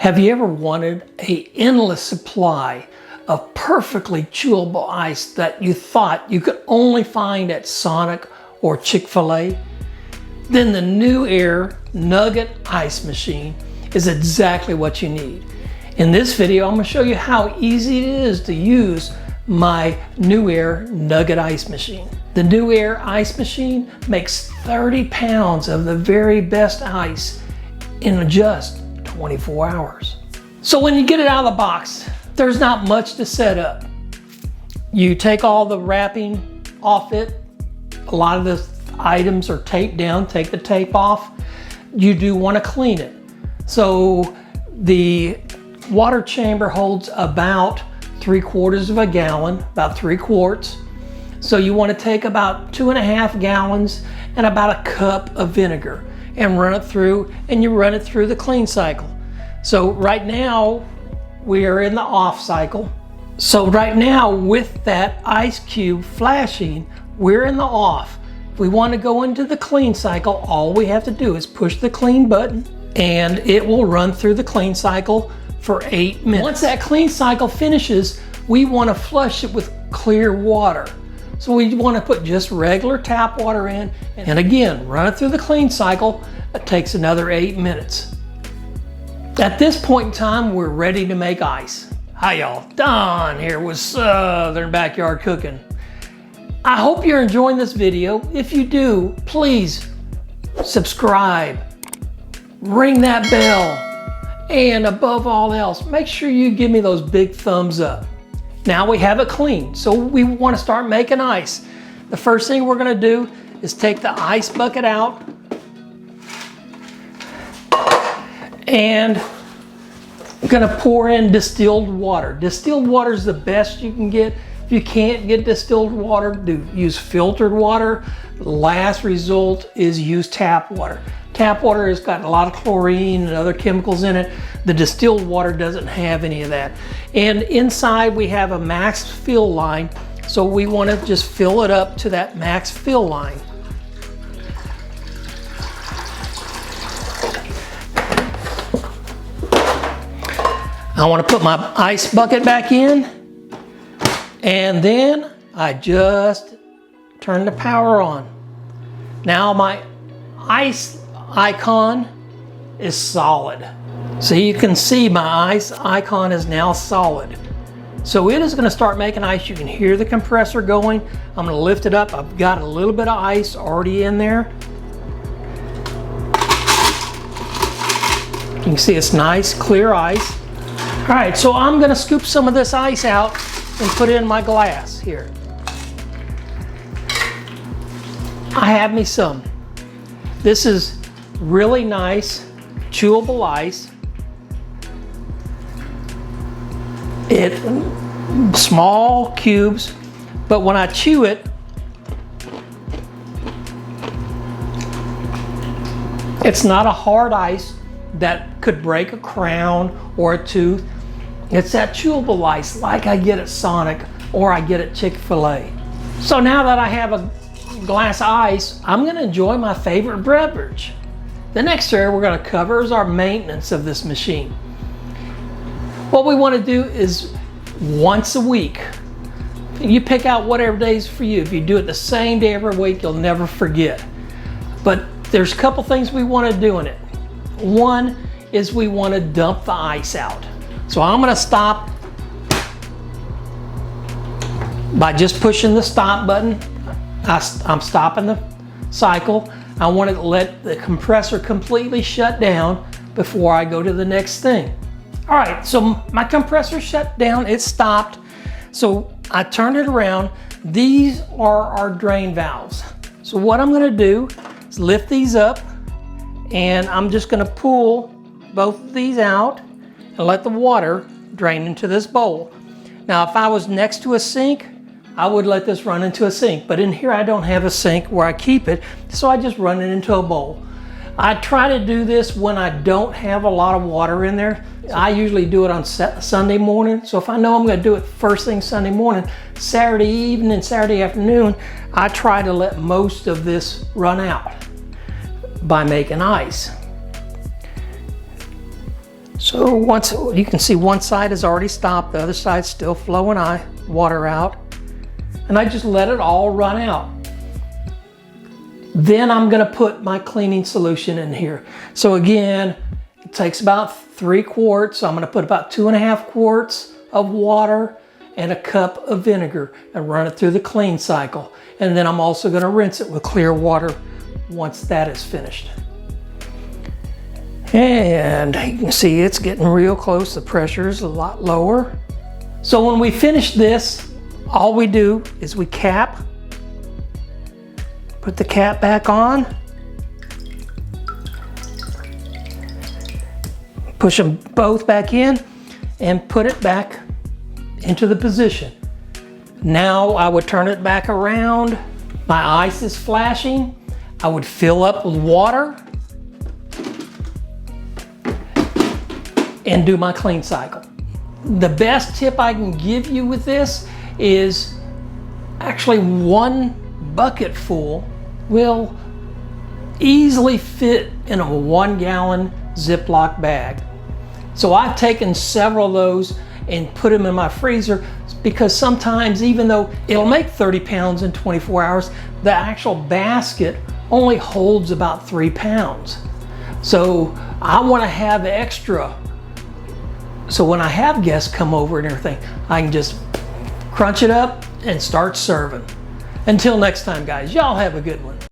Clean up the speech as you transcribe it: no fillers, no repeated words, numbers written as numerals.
Have you ever wanted an endless supply of perfectly chewable ice that you thought you could only find at Sonic or Chick-fil-A? Then the NewAir Nugget Ice Machine is exactly what you need. In this video, I'm going to show you how easy it is to use my NewAir Nugget Ice Machine. The NewAir Ice Machine makes 30 pounds of the very best ice in just 24 hours. So when you get it out of the box, there's not much to set up. You take all the wrapping off it. A lot of the items are taped down. Take the tape off. You do want to clean it. So the water chamber holds about 3/4 of a gallon, about 3 quarts. So you want to take about 2.5 gallons and about a cup of vinegar and run it through, and you run it through the clean cycle. So right now we are in the off cycle. So right now with that ice cube flashing, we're in the off. If we want to go into the clean cycle, all we have to do is push the clean button and it will run through the clean cycle for 8 minutes. Once that clean cycle finishes, we want to flush it with clear water. So we want to put just regular tap water in, and again, run it through the clean cycle. It takes another 8 minutes. At this point in time, we're ready to make ice. Hi y'all, Don here with Southern Backyard Cooking. I hope you're enjoying this video. If you do, please subscribe, ring that bell, and above all else, make sure you give me those big thumbs up. Now we have it clean, so we want to start making ice. The first thing we're going to do is take the ice bucket out and I'm going to pour in distilled water. Distilled water is the best you can get. If you can't get distilled water, use filtered water. Last result is use tap water. Tap water has got a lot of chlorine and other chemicals in it. The distilled water doesn't have any of that. And inside we have a max fill line, so we want to just fill it up to that max fill line. I want to put my ice bucket back in, and then I just turn the power on. Now my ice icon is solid. So you can see my ice icon is now solid. So it is going to start making ice. You can hear the compressor going. I'm going to lift it up. I've got a little bit of ice already in there. You can see it's nice, clear ice. All right, so I'm going to scoop some of this ice out and put it in my glass here. I have me some. This is really nice chewable ice. Small cubes, but when I chew it, it's not a hard ice that could break a crown or a tooth. It's that chewable ice like I get at Sonic or I get at Chick-fil-A. So now that I have a glass of ice, I'm going to enjoy my favorite beverage. The next area we're going to cover is our maintenance of this machine. What we want to do is once a week. You pick out whatever days for you. If you do it the same day every week, you'll never forget. But there's a couple things we want to do in it. One is we want to dump the ice out. So I'm going to stop by just pushing the stop button. I'm stopping the cycle. I want to let the compressor completely shut down before I go to the next thing. All right, so my compressor shut down, it stopped. So I turned it around. These are our drain valves. So what I'm gonna do is lift these up, and I'm just gonna pull both of these out and let the water drain into this bowl. Now, if I was next to a sink, I would let this run into a sink, but in here I don't have a sink where I keep it, so I just run it into a bowl. I try to do this when I don't have a lot of water in there. I usually do it on Sunday morning, so if I know I'm going to do it first thing Sunday morning, Saturday evening, Saturday afternoon, I try to let most of this run out by making ice. So once you can see one side is already stopped, the other side's still flowing water out. And I just let it all run out. Then I'm gonna put my cleaning solution in here. So again, it takes about 3 quarts. So I'm gonna put about 2.5 quarts of water and a cup of vinegar and run it through the clean cycle. And then I'm also gonna rinse it with clear water once that is finished. And you can see it's getting real close. The pressure is a lot lower. So when we finish this, all we do is we cap, put the cap back on, push them both back in, and put it back into the position. Now I would turn it back around. My ice is flashing. I would fill up with water and do my clean cycle. The best tip I can give you with this is actually 1 bucket full will easily fit in a 1-gallon Ziplock bag. So I've taken several of those and put them in my freezer because sometimes, even though it'll make 30 pounds in 24 hours, the actual basket only holds about 3 pounds. So I want to have extra. So when I have guests come over and everything, I can just crunch it up and start serving. Until next time, guys, y'all have a good one.